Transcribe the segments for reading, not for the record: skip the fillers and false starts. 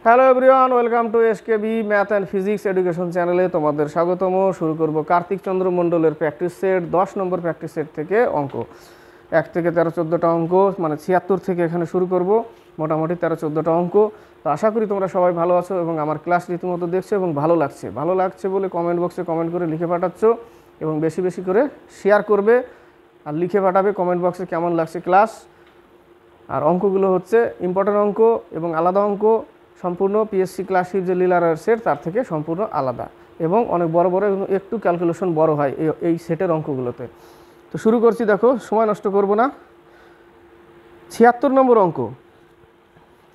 Hello everyone, welcome to SKB math and physics education চ্যানেলে তোমাদের স্বাগতম। শুরু করব কার্তিক চন্দ্র মণ্ডলের প্র্যাকটিস সেট 10 নম্বর প্র্যাকটিস সেট থেকে অঙ্ক 1 থেকে 13-14টা অঙ্ক, মানে 76 থেকে এখানে শুরু করব। মোটামুটি 13-14টা অঙ্ক। তো আশা করি তোমরা সবাই ভালো আছো এবং আমার ক্লাস রীতিমতো দেখছো এবং ভালো লাগছে বলে কমেন্ট বক্সে কমেন্ট করে লিখে পাঠাচ্ছ এবং বেশি বেশি করে শেয়ার করবে আর লিখে পাঠাবে কমেন্ট বক্সে কেমন লাগছে ক্লাস। আর অঙ্কগুলো হচ্ছে ইম্পর্টেন্ট অঙ্ক এবং আলাদা অঙ্ক, সম্পূর্ণ পিএসসি ক্লাসিক যে লিলারের সেট তার থেকে সম্পূর্ণ আলাদা এবং অনেক বড় বড় এবং একটু ক্যালকুলেশন বড় হয় এই সেটের অঙ্কগুলোতে। তো শুরু করছি, দেখো সময় নষ্ট করব না। 76 নম্বর অঙ্ক,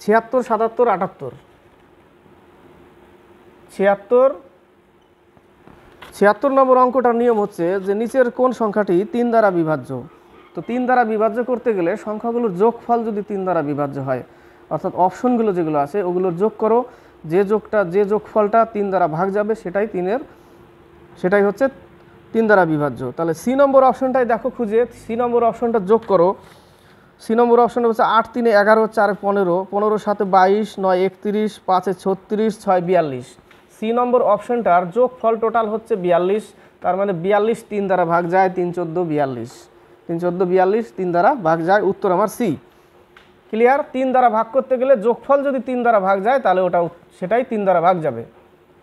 76, 77, 78। 76 নম্বর অঙ্কটার নিয়ম হচ্ছে যে নিচের কোন সংখ্যাটি 3 দ্বারা বিভাজ্য। তো 3 দ্বারা বিভাজ্য করতে গেলে সংখ্যাগুলোর যোগফল যদি 3 দ্বারা বিভাজ্য হয়, অর্থাৎ অপশনগুলো যেগুলো আছে ওগুলোর যোগ করো, যে যোগফলটা 3 দ্বারা ভাগ যাবে সেটাই হচ্ছে 3 দ্বারা বিভাজ্য। তাহলে সি নম্বর অপশনটাই দেখো খুঁজে, সি নম্বর অপশনটা যোগ করো। সি নম্বর অপশনটা হচ্ছে 8 3 11, 4 15, 15 7 22, 9 31, 5 36, 6 42। সি নম্বর অপশনটার যোগফল টোটাল হচ্ছে 42। তার মানে 42 3 দ্বারা ভাগ যায়, 3 14 42, 3 14 42 3 দ্বারা ভাগ যায়। উত্তর আমার সি। ক্লিয়ার? 3 দ্বারা ভাগ করতে গেলে যোগফল যদি 3 দ্বারা ভাগ যায় তাহলে সেটাই 3 দ্বারা ভাগ যাবে।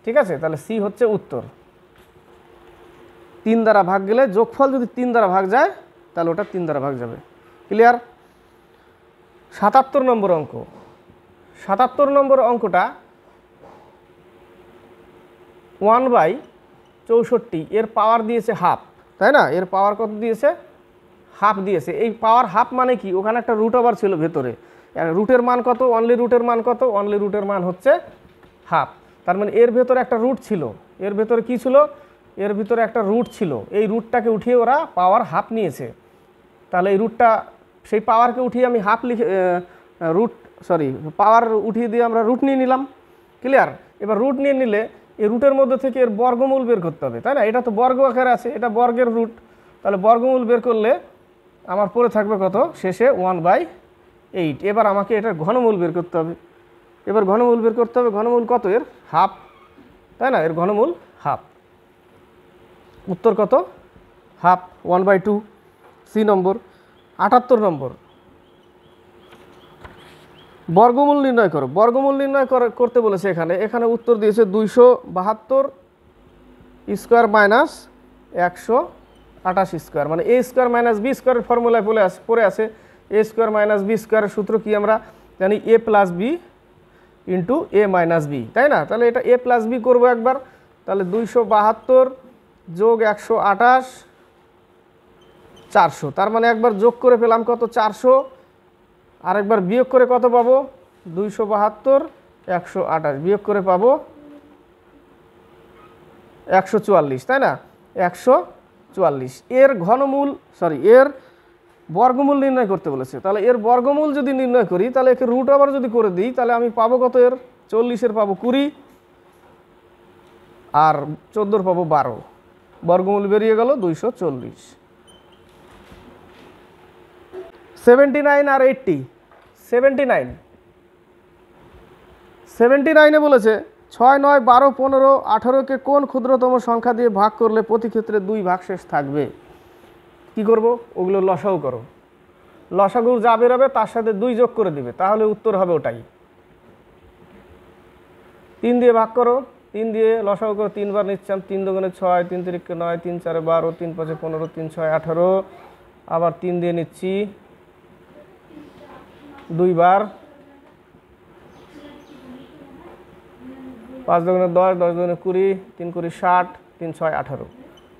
ঠিক আছে, তাহলে সি হচ্ছে উত্তর। 3 দ্বারা ভাগ গেলে যোগফল যদি 3 দ্বারা ভাগ যায় তাহলে ওটা 3 দ্বারা ভাগ যাবে। ক্লিয়ার? 77 নম্বর অঙ্ক, 77 নম্বর অঙ্কটা 1/64 এর পাওয়ার দিয়েছে হাফ, তাই না? এর পাওয়ার কত দিয়েছে? হাফ দিয়েছে। এই পাওয়ার হাফ মানে কি? ওখানে একটা রুট ওভার ছিল ভেতরে। রুটের মান কত? অনলি রুটের মান কত? অনলি রুটের মান হচ্ছে হাফ। তার মানে এর ভেতরে একটা রুট ছিল। এর ভেতরে কি ছিল? এর ভিতরে একটা রুট ছিল। এই রুটটাকে উঠিয়ে ওরা পাওয়ার হাফ নিয়েছে। তাহলে এই রুটটা, সেই পাওয়ারকে উঠিয়ে আমি হাফ লিখে পাওয়ার উঠিয়ে দিয়ে আমরা রুট নিয়ে নিলাম। ক্লিয়ার? এবার রুট নিয়ে নিলে এই রুটের মধ্যে থেকে এর বর্গমূল বের করতে হবে, তাই না? এটা তো বর্গ আকারে আছে, এটা বর্গের রুট। তাহলে বর্গমূল বের করলে আমার পরে থাকবে কত? শেষে 1/8। এবার আমাকে এটার ঘনমূল বের করতে হবে। ঘনমূল কত এর? হাফ, তাই না? এর ঘনমূল হাফ। উত্তর কত? হাফ, 1/2। সি নম্বর। 78 নম্বর, বর্গমূল নির্ণয় করো। বর্গমূল নির্ণয় করতে বলেছে। এখানে উত্তর দিয়েছে 272 স্কোয়ার মাইনাস 128 স্কোয়ার, মানে এ স্কোয়ার মাইনাস বি স্কোয়ারের ফর্মুলায় পড়ে আছে। এ স্কোয়ার মাইনাস বি স্কোয়ারের সূত্র কি আমরা জানি? এ প্লাস বি ইন্টু এ মাইনাস বি, তাই না? তাহলে এটা এ প্লাস বি করবো একবার। তাহলে 272 যোগ 128 400। তার মানে একবার যোগ করে পেলাম কত? 400। আর একবার বিয়োগ করে কত পাবো? 272 128 বিয়োগ করে পাবো 144, তাই না? 144। এর বর্গমূল নির্ণয় করতে বলেছে। তাহলে এর বর্গমূল যদি নির্ণয় করি তাহলে একে রুট ওভার যদি করে দিই তাহলে আমি পাবো কত? এর 40-এর পাবো 20 আর 14-এর পাবো 12। বর্গমূল বেরিয়ে গেল 240। 79 আর 80। 79-এ বলেছে 6 9 12 15 18কে কোন ক্ষুদ্রতম সংখ্যা দিয়ে ভাগ করলে প্রতি ক্ষেত্রে 2 ভাগশেষ থাকবে। কি করব? ওগুলো লসাগু করো। লসাগু যা বেরোবে তার সাথে 2 যোগ করে দিবে, তাহলে উত্তর হবে ওটাই। 3 দিয়ে ভাগ করো। 3 দিয়ে লসাগু করো। 3 বার নিচ্ছিলাম, 3 দুগুণে 6, 3 তিরিকে 9, 3 4 12, 3 5 15, 3 6 18। আবার 3 দিয়ে নিচ্ছি 2 বার, 5 দুগুণে 10, 10 দুগুণে 20, 3 20 60, 3 6 18।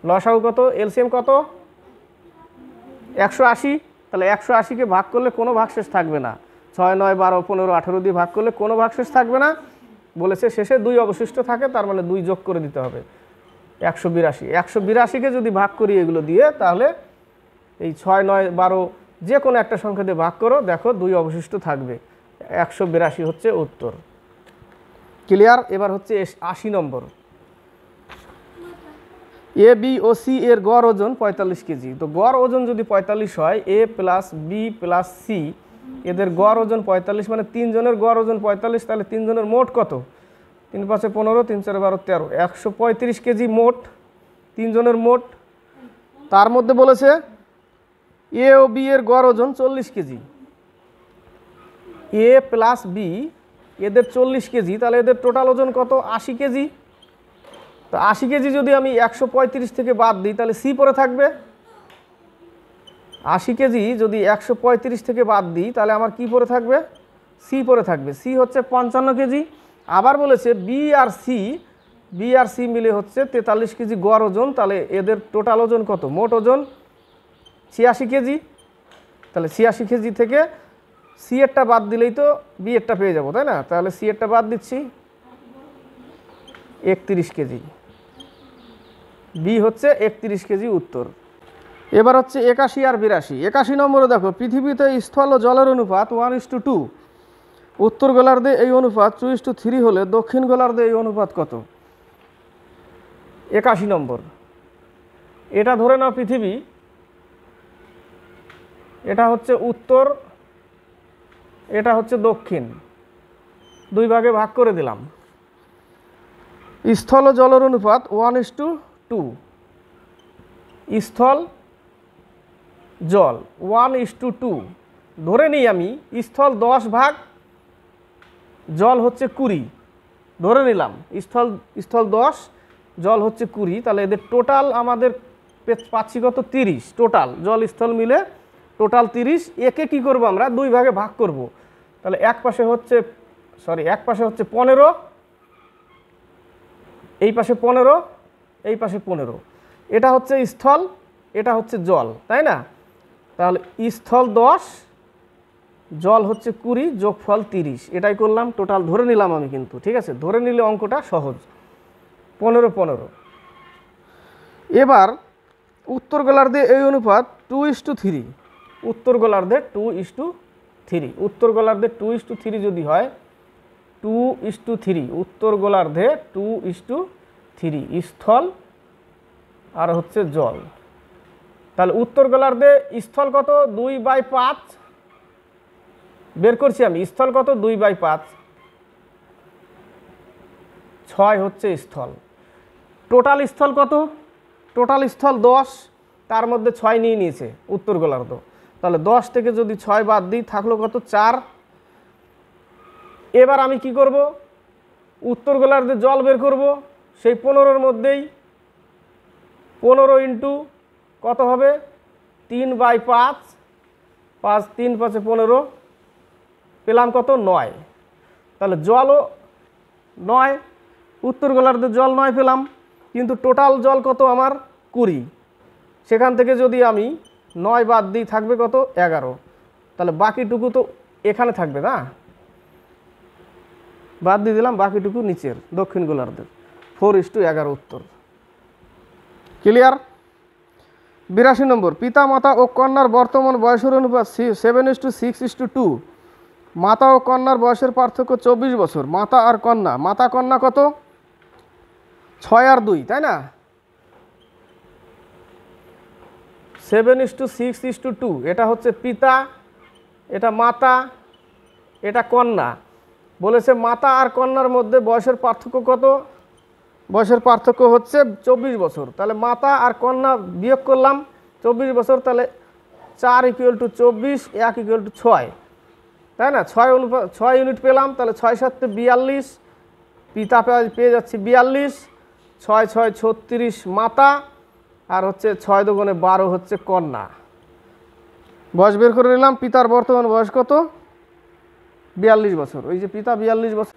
লসাগু কত? এলসিএম কত? 180। তাহলে 180কে ভাগ করলে কোনো ভাগশেষ থাকবে না। 6 9 12 15 18 দিয়ে ভাগ করলে কোনো ভাগশেষ থাকবে না বলেছে। শেষে 2 অবশিষ্ট থাকে, তার মানে 2 যোগ করে দিতে হবে। 182। 182কে যদি ভাগ করি এগুলো দিয়ে, তাহলে এই 6 9 12 যে কোনো একটা সংখ্যা দিয়ে ভাগ করো, দেখো 2 অবশিষ্ট থাকবে। 182 হচ্ছে উত্তর। ক্লিয়ার? এবার হচ্ছে 80 নম্বর। এ বি ও সি এর গড় ওজন 45 কেজি। তো গড় ওজন যদি 45 হয়, এ প্লাস বি প্লাস সি এদের গড় ওজন 45, মানে 3 জনের গড় ওজন 45, তাহলে 3 জনের মোট কত? 3 × 5 = 15, 3 × 4 = 12, 13, 135 কেজি মোট 3 জনের মোট। তার মধ্যে বলেছে এ ও বি এর গড় ওজন 40 কেজি। এ প্লাস বি এদের 40 কেজি, তাহলে এদের টোটাল ওজন কত? 80 কেজি। তো 80 কেজি যদি আমি 135 থেকে বাদ দিই তাহলে সি পড়ে থাকবে। 80 কেজি যদি 135 থেকে বাদ দিই তাহলে আমার কি পড়ে থাকবে? সি পড়ে থাকবে। সি হচ্ছে 55 কেজি। আবার বলেছে বি আর সি মিলে হচ্ছে 43 কেজি গড় ওজন, তাহলে এদের টোটাল ওজন কত? মোট ওজন 86 কেজি। তাহলে 86 কেজি থেকে সি এরটা বাদ দিলেই তো বি এরটা পেয়ে যাবো, তাই না? তাহলে সি এরটা বাদ দিচ্ছি, 31 কেজি। বি হচ্ছে 31 কেজি উত্তর। এবার হচ্ছে 81 আর 82। 81 নম্বরে দেখো, পৃথিবীতে স্থল ও জলের অনুপাত 1:2। উত্তর গোলার্ধে এই অনুপাত 2:3 হলে দক্ষিণ গোলার্ধে এই অনুপাত কত? 81 নম্বর। এটা ধরে নাও পৃথিবী, এটা হচ্ছে উত্তর, এটা হচ্ছে দক্ষিণ, 2 ভাগে ভাগ করে দিলাম। স্থল ও জলের অনুপাত 1:2। স্থল জল 1:2। ধরে নিই আমি স্থল 10 ভাগ, জল হচ্ছে 20, ধরে নিলাম স্থল 10, জল হচ্ছে 20, তাহলে এদের টোটাল আমাদের পাচ্ছি কত? 30। টোটাল জল স্থল মিলে টোটাল 30। একে কি করব আমরা? 2 ভাগে ভাগ করব। তাহলে এক পাশে হচ্ছে 15, এই পাশে 15, এই পাশে 15। এটা হচ্ছে স্থল, এটা হচ্ছে জল, তাই না? তাহলে স্থল 10, জল হচ্ছে 20, যোগফল 30, এটাই করলাম। টোটাল ধরে নিলাম আমি, কিন্তু ঠিক আছে, ধরে নিলে অঙ্কটা সহজ। 15। এবার উত্তর গোলার্ধে এই অনুপাত 2:3। উত্তর গোলার্ধে 2:3। উত্তর গোলার্ধে 2:3 যদি হয়, 2:3, উত্তর গোলার্ধে 2:3 স্থল আর হচ্ছে জল। তাহলে উত্তর গোলার্ধে স্থল কত? 2/5 বের করছি আমি। স্থল কত? 2/5, 6 হচ্ছে স্থল। টোটাল স্থল কত? টোটাল স্থল 10, তার মধ্যে 6 নিয়ে নিয়েছে উত্তর গোলার্ধ। তাহলে 10 থেকে যদি 6 বাদ দিই থাকলো কত? 4। এবার আমি কি করব? উত্তর গোলার্ধে জল বের করব। সেই 15-র মধ্যেই 15 ইন্টু কত হবে? 3/5, 5 3 5 15, পেলাম কত? 9। তাহলে জলও 9, উত্তর গোলার্ধে জল 9 পেলাম, কিন্তু টোটাল জল কত আমার? 20। সেখান থেকে যদি আমি 9 বাদ দিই থাকবে কত? 11। তাহলে বাকিটুকু তো এখানে থাকবে না, বাদ দিয়ে দিলাম, বাকিটুকু নিচের দক্ষিণ গোলার্ধের। 4:11 উত্তর। ক্লিয়ার? 82 নম্বর, পিতা মাতা ও কন্যার বর্তমান বয়সের অনুপাত 7:6:2। মাতা ও কন্যার বয়সের পার্থক্য 24 বছর। মাতা আর কন্যা, মাতা কন্যা কত? 6 আর 2, তাই না? 7:6:2। এটা হচ্ছে পিতা, এটা মাতা, এটা কন্যা। বলেছে মাতা আর কন্যার মধ্যে বয়সের পার্থক্য কত? বয়সের পার্থক্য হচ্ছে 24 বছর। তাহলে মাতা আর কন্যা বিয়োগ করলাম 24 বছর, তাহলে 4 = 24, 1 = 6, তাই না? 6 ইউনিট পেলাম। তাহলে 6 7 42, পিতা পেয়ে যাচ্ছি 42, 6 6 36 মাতা, আর হচ্ছে 6 2 12 হচ্ছে কন্যা। বয়স বের করে নিলাম। পিতার বর্তমান বয়স কত? 42 বছর। ওই যে পিতা 42 বছর।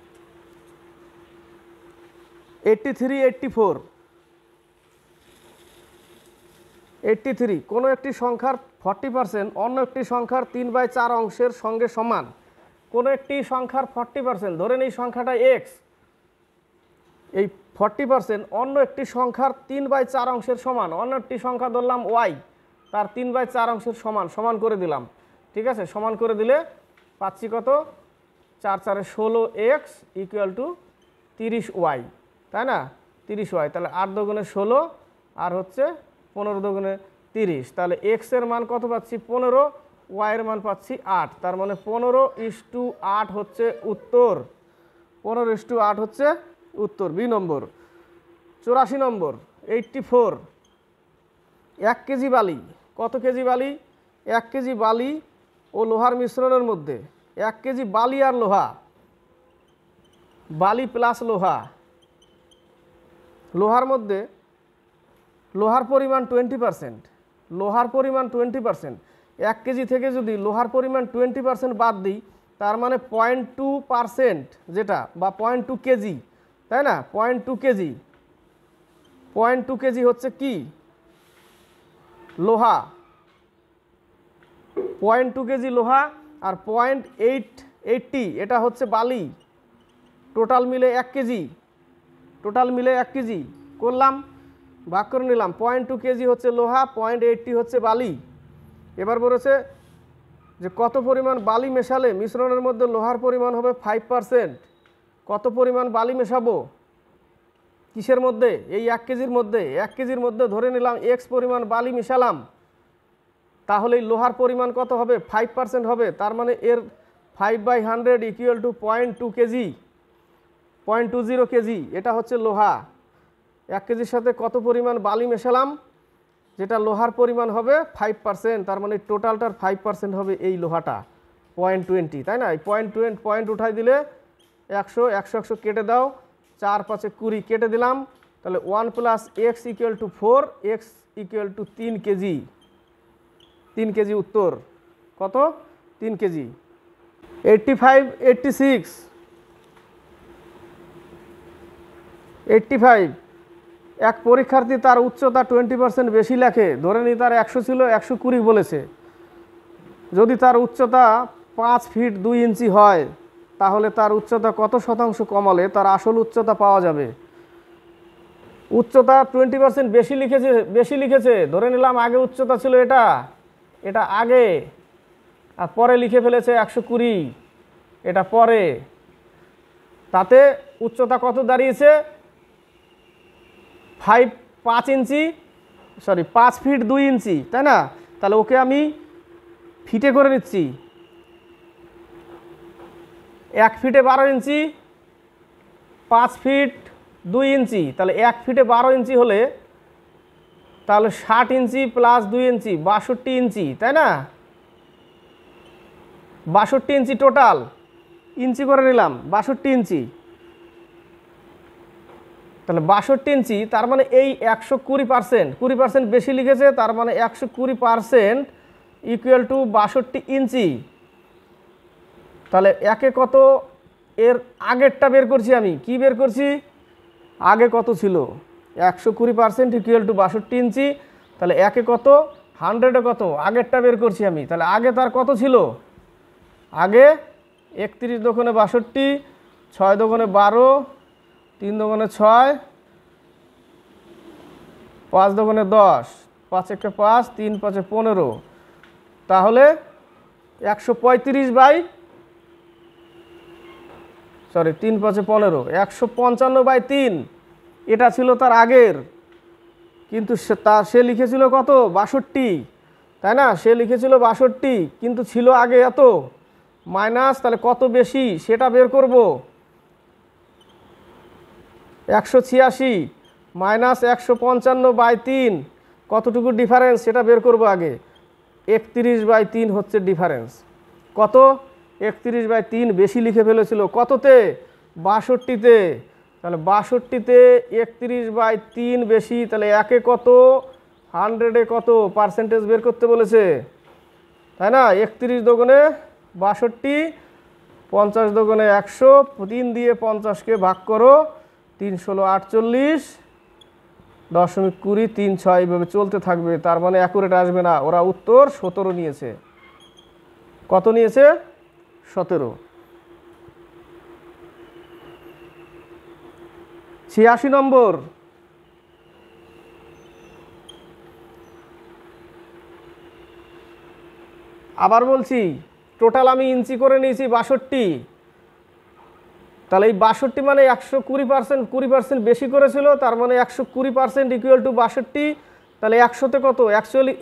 83 84। 83, কোনো একটি সংখ্যার 40% অন্য একটি সংখ্যার 3/4 অংশের সঙ্গে সমান। কোনো একটি সংখ্যার 40%, ধরেন এই সংখ্যাটা এক্স, এই 40% অন্য একটি সংখ্যার 3/4 অংশের সমান। অন্য একটি সংখ্যা ধরলাম ওয়াই, তার 3/4 অংশের সমান। সমান করে দিলাম, ঠিক আছে? সমান করে দিলে পাচ্ছি কত? 4 4 16x = 30y, তাই না? 30y। তাহলে 8 2 16 আর হচ্ছে 15 2 30। তাহলে এক্স এর মান কত পাচ্ছি? 15। ওয়াইয়ের মান পাচ্ছি 8, তার মানে 15:8 হচ্ছে উত্তর। 15:8 হচ্ছে উত্তর, বি নম্বর। 84 নম্বর, 84, 1 কেজি বালি। কত কেজি বালি? 1 কেজি বালি ও লোহার মিশ্রণের মধ্যে 1 কেজি বালি আর লোহা, বালি প্লাস লোহা, লোহার মধ্যে লোহার পরিমাণ 20%, লোহার পরিমাণ 20%। 1 কেজি থেকে যদি লোহার পরিমাণ 20% বাদ দিই, তার মানে 0.2% যেটা, বা 0.2 কেজি, তাই না? 0.2 কেজি, 0.2 কেজি হচ্ছে কি? লোহা। 0.2 কেজি লোহা আর 0.880 এটা হচ্ছে বালি। টোটাল মিলে 1 কেজি, টোটাল মিলে 1 কেজি করলাম, ভাগ করে নিলাম। 0.2 কেজি হচ্ছে লোহা, 0.80 হচ্ছে বালি। এবার বলেছে যে কত পরিমাণ বালি মেশালে মিশ্রণের মধ্যে লোহার পরিমাণ হবে 5%। কত পরিমাণ বালি মেশাবো? কিসের মধ্যে? এই 1 কেজির মধ্যে। 1 কেজির মধ্যে ধরে নিলাম x পরিমাণ বালি মেশালাম, তাহলে এই লোহার পরিমাণ কত হবে? 5% হবে। তার মানে এর 5/100 ইকুয়াল টু 0.2 কেজি, 0.20 কেজি। এটা হচ্ছে লোহা। 1 কেজির সাথে কত পরিমাণ বালি মেশালাম, যেটা লোহার পরিমাণ হবে 5%, তার মানে টোটালটার 5% হবে এই লোহাটা, 0.20, তাই না? এই পয়েন্ট উঠাই দিলে 100, 100 100 কেটে দাও, 4 5 20 কেটে দিলাম, তাহলে 1 + x = 4, x = 3 কেজি। 3 কেজি উত্তর। কত? 3 কেজি। 85 86, 85, এক পরীক্ষার্থী তার উচ্চতা 20% বেশি লেখে। ধরে নিই তার 100 ছিল, 120 বলেছে। যদি তার উচ্চতা 5 ফিট 2 ইঞ্চি হয়, তাহলে তার উচ্চতা কত শতাংশ কমালে তার আসল উচ্চতা পাওয়া যাবে? উচ্চতা 20% বেশি লিখেছে। ধরে নিলাম আগে উচ্চতা ছিল এটা, এটা আগে, আর পরে লিখে ফেলেছে 120, এটা পরে। তাতে উচ্চতা কত দাঁড়িয়েছে? 5 ফিট 2 ইঞ্চি, তাই না? তাহলে ওকে আমি ফিটে করে নিচ্ছি। 1 ফিটে 12 ইঞ্চি, 5 ফিট 2 ইঞ্চি, তাহলে 1 ফিটে 12 ইঞ্চি হলে তাহলে 60 ইঞ্চি প্লাস 2 ইঞ্চি 62 ইঞ্চি, তাই না? 62 ইঞ্চি টোটাল, ইঞ্চি করে নিলাম 62 ইঞ্চি। তাহলে 62 ইঞ্চি, তার মানে এই 120%, 20% বেশি লিখেছে, তার মানে 120% ইকুয়াল টু 62 ইঞ্চি। তাহলে একে কত? এর আগেরটা বের করছি আমি। কি বের করছি? আগে কত ছিল? 120% ইকুয়াল টু 62 ইঞ্চি। তাহলে একে কত? 100-এ কত? আগেরটা বের করছি আমি। তাহলে আগে তার কত ছিল? আগে 31 দোকানে 62, 6 দোকানে 12, 3 দোকানে 6, 5 দোকানে 10, 5 1 5, 3 5 15, তাহলে 3 5 15, 155/3। এটা ছিল তার আগের, কিন্তু সে লিখেছিল কত? 62, তাই না? সে লিখেছিল 62, কিন্তু ছিল আগে এত, মাইনাস, তাহলে কত বেশি সেটা বের করব। 186 মাইনাস 155/3, কতটুকু ডিফারেন্স সেটা বের করব আগে। 31/3 হচ্ছে ডিফারেন্স। কত? 31/3 বেশি লিখে ফেলেছিল। কততে? 62-তে। তাহলে 62-তে 31/3 বেশি, তাহলে একে কত? 100-এ কত পার্সেন্টেজ বের করতে বলেছে, তাই না? 31 দোকানে 62, 50 দোকানে 100, 3 দিয়ে 50-কে ভাগ করো, 3 ষোলো 48, 0.20, 3 6 এইভাবে চলতে থাকবে। তার মানে অ্যাকুরেট আসবে না। ওরা উত্তর 17 নিয়েছে। কত নিয়েছে? 17। 86 নম্বর, আবার বলছি, টোটাল আমি ইঞ্চি করে নিয়েছি 62। তাহলে এই 62 মানে 120%, 20% বেশি করেছিল, তার মানে 120% ইকুয়াল টু 62। তাহলে 100-তে কত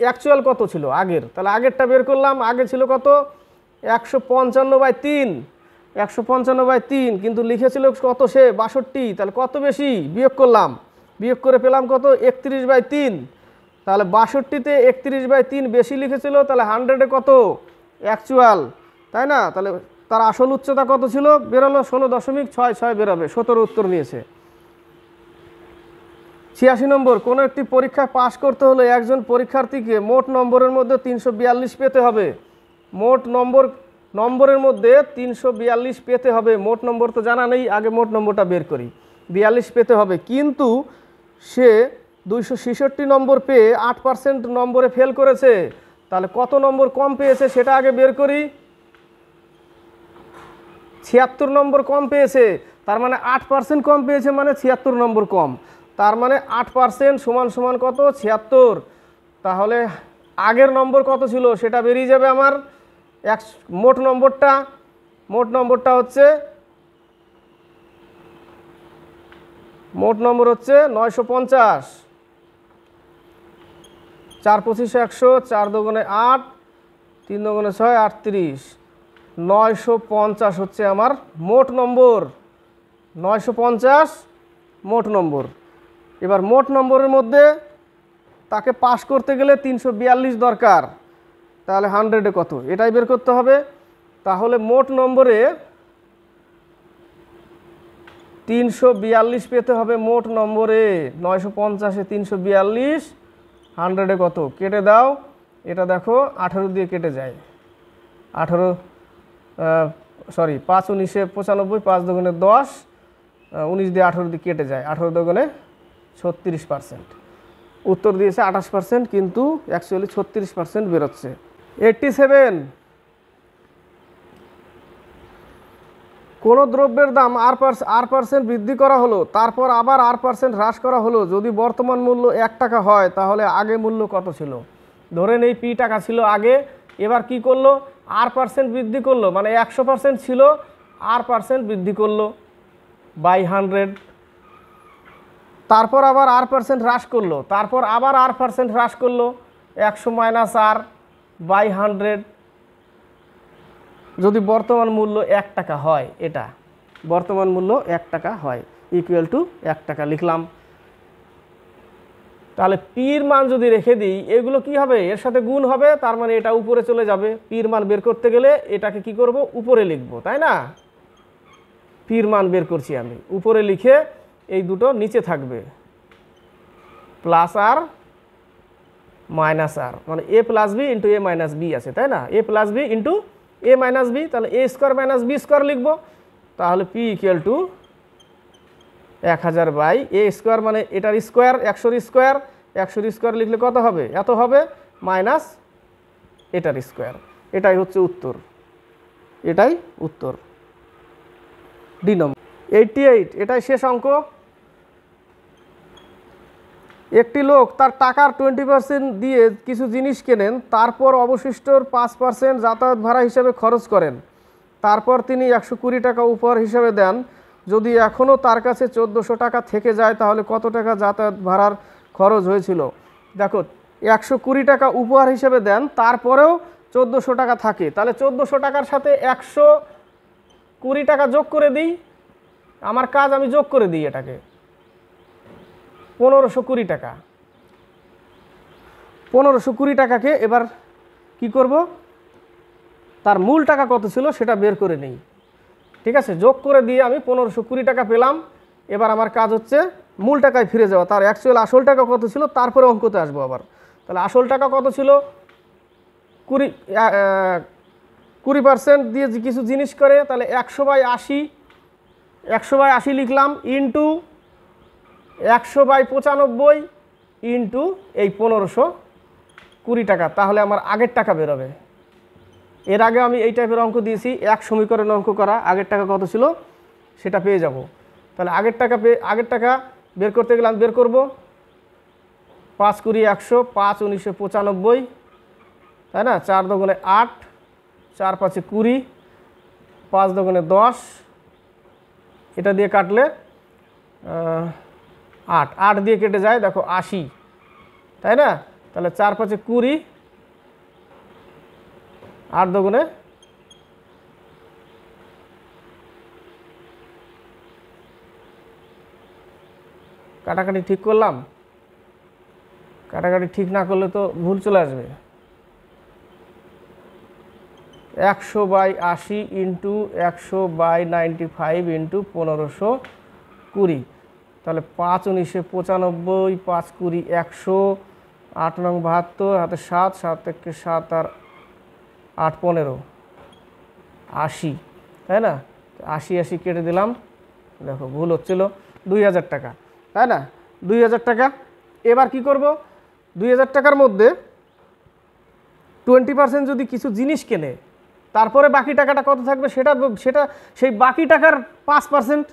অ্যাকচুয়াল কত ছিল আগের, তাহলে আগেরটা বের করলাম। আগে ছিল কত 155/3, 155/3, কিন্তু লিখেছিল কত সে 62, তাহলে কত বেশি বিয়োগ করলাম, বিয়োগ করে পেলাম কত 31/3। তাহলে 62-তে 31/3 বেশি লিখেছিল, তাহলে 100-এ কত অ্যাকচুয়াল, তাই না? তাহলে তার আসল উচ্চতা কত ছিল, বেরোলো 16.66 বেরোবে, 17 উত্তর নিয়েছে। 86 নম্বর, কোনো একটি পরীক্ষায় পাশ করতে হলে একজন পরীক্ষার্থীকে মোট নম্বরের মধ্যে 342 পেতে হবে। মোট নম্বরের মধ্যে 342 পেতে হবে। মোট নম্বর তো জানা নেই, আগে মোট নম্বরটা বের করি। 42 পেতে হবে, কিন্তু সে 266 নম্বর পেয়ে 8% নম্বরে ফেল করেছে। তাহলে কত নম্বর কম পেয়েছে সেটা আগে বের করি। 76 নম্বর কম পেয়েছে, তার মানে 8% কম পেয়েছে, মানে 76 নম্বর কম। তার মানে 8% সমান কত 76। তাহলে আগের নম্বর কত ছিল সেটা বেরিয়ে যাবে আমার। মোট নম্বরটা হচ্ছে 950। 4 25 100, 4 2 8, 3 2 6 38, 950 হচ্ছে আমার মোট নম্বর। 950 মোট নম্বর। এবার মোট নম্বরের মধ্যে তাকে পাস করতে গেলে 342 দরকার, তাহলে 100-এ কত এটাই বের করতে হবে। তাহলে মোট নম্বরে 342 পেতে হবে। মোট নম্বরে 950-এ 342, 100-এ কত কেটে দাও, এটা দেখো 18 দিয়ে কেটে যায়। 5 19 95, 5 2 10, 19 দিয়ে 18 দিয়ে কেটে যায়, 18 2 36%। উত্তর দিয়েছে 28%, কিন্তু অ্যাকচুয়ালি 36% বেরোচ্ছে। 87, কোনো দ্রব্যের দাম R% বৃদ্ধি করা হলো, তারপর আবার R% হ্রাস করা হলো। যদি বর্তমান মূল্য 1 টাকা হয় তাহলে আগে মূল্য কত ছিল? ধরেন এই P টাকা ছিল আগে, এবার কি করলো R% বৃদ্ধি করলো, মানে 100% ছিল, R% বৃদ্ধি করলো বাই 100। তারপর আবার R% হ্রাস করলো, তারপর আবার R% হ্রাস করলো 100 - R বাই 100। যদি বর্তমান মূল্য 1 টাকা হয়, এটা বর্তমান মূল্য 1 টাকা হয়, ইকুয়াল টু 1 টাকা লিখলাম। তাহলে পির মান যদি রেখে দিই, এগুলো কি হবে, এর সাথে গুণ হবে, তার মানে এটা উপরে চলে যাবে। পির মান বের করতে গেলে এটাকে কি করব, উপরে লিখব, তাই না? পির মান বের করছি আমি, উপরে লিখে এই দুটো নিচে থাকবে, প্লাস আর মাইনাস আর, মানে a plus B into a minus B আছে, তাই না? a plus B into a minus B, তাহলে a square minus B square লিখবো। তাহলে p equal to 1000 by a square, মানে এটার স্কোয়ার 100-র স্কোয়ার, 100-র স্কোয়ার লিখলে কত হবে, এত হবে, মাইনাস এটার স্কোয়ার। এটাই হচ্ছে উত্তর, এটাই উত্তর। ডি নম্বর। 88, এটাই শেষ অঙ্ক। একটি লোক তার টাকার 20% দিয়ে কিছু জিনিস কেনেন, তারপর অবশিষ্টর 5% যাতায়াত ভাড়া হিসেবে খরচ করেন। তারপর তিনি 120 টাকা উপহার হিসেবে দেন। যদি এখনও তার কাছে 1400 টাকা থেকে যায় তাহলে কত টাকা যাতায়াত ভাড়ার খরচ হয়েছিল? দেখো 120 টাকা উপহার হিসেবে দেন, তারপরেও 1400 টাকা থাকে, তাহলে 1400 টাকার সাথে 120 টাকা যোগ করে দিই। আমার কাজ, আমি যোগ করে দিই এটাকে, 1520 টাকা। 1520 টাকাকে এবার কি করব, তার মূল টাকা কত ছিল সেটা বের করে নেই, ঠিক আছে? যোগ করে দিয়ে আমি 1520 টাকা পেলাম। এবার আমার কাজ হচ্ছে মূল টাকায় ফিরে যাওয়া, তার অ্যাকচুয়াল আসল টাকা কত ছিল, তারপরে অঙ্কতে আসবো আবার। তাহলে আসল টাকা কত ছিল, 20% দিয়ে কিছু জিনিস করে, তাহলে 100/80, 100/80 লিখলাম, ইন্টু 100/95 ইন্টু এই 1520 টাকা, তাহলে আমার আগের টাকা বেরোবে। এর আগে আমি এই টাইপের অঙ্ক দিয়েছি, এক সমীকরণ অঙ্ক করা, আগের টাকা কত ছিল সেটা পেয়ে যাব। তাহলে আগের টাকা বের করতে গেলে আমি বের করব 5 20 100, 5 19 95, তাই না? 4 2 8, 4 5 20, 5 2 10, এটা দিয়ে কাটলে 8 দিয়ে কেটে যায়, দেখো 80, তাই না? তাহলে 4 × 5 = 20, 8 × 2 = কাটাকাটি ঠিক করলাম, কাটাকাটি ঠিক না করলে তো ভুল চলে আসবে। 100/80 × 100/95 × 1520, তাহলে 5 × 19 = 95, 5 × 20 = 100, 8 × 9 = 72, হাতে 7, 7 × 1 = 7 আর 8 × 15 80, তাই না? 80 80 কেটে দিলাম, দেখো ভুল হচ্ছিল, 2000 টাকা, তাই না? 2000 টাকা। এবার কি করব, 2000 টাকার মধ্যে 20% যদি কিছু জিনিস কেনে, তারপরে বাকি টাকাটা কত থাকবে সেটা সেটা সেই বাকি টাকার 5%।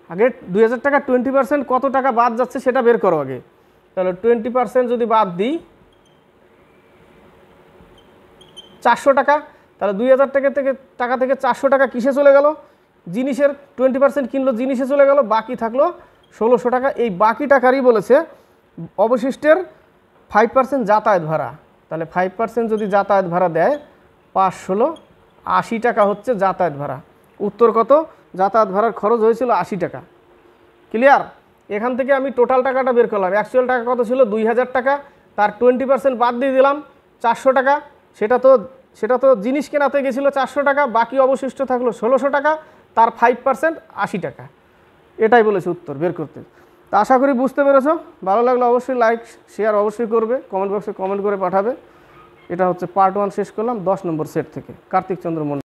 আগে 2000 টাকা 20% কত টাকা বাদ যাচ্ছে সেটা বের করো আগে। তাহলে 20% যদি বাদ দিই 400 টাকা, তাহলে 2000 টাকা থেকে 400 টাকা কিসে চলে গেল? জিনিসের 20% কিনলো, জিনিসে চলে গেল, বাকি থাকলো 1600 টাকা। এই বাকি টাকারই বলেছে অবশিষ্টের 5% যাতায়াত ভাড়া। তাহলে 5% যদি যাতায়াত ভাড়া দেয়, 5 16 80 টাকা হচ্ছে যাতায়াত ভাড়া। উত্তর কত? যাতায়াত ভাড়ার খরচ হয়েছিল 80 টাকা। ক্লিয়ার? এখান থেকে আমি টোটাল টাকাটা বের করলাম। অ্যাকচুয়াল টাকা কত ছিল? 2000 টাকা। তার 20% বাদ দিয়ে দিলাম 400 টাকা। সেটা তো জিনিস কেনাতে গেছিলো 400 টাকা, বাকি অবশিষ্ট থাকলো 1600 টাকা, তার 5% 80 টাকা। এটাই বলেছে উত্তর বের করতে। তা আশা করি বুঝতে পেরেছো। ভালো লাগলে অবশ্যই লাইক শেয়ার অবশ্যই করবে, কমেন্ট বক্সে কমেন্ট করে পাঠাবে। এটা হচ্ছে পার্ট 1 শেষ করলাম 10 নম্বর সেট থেকে। কার্তিক চন্দ্র মন্ডল।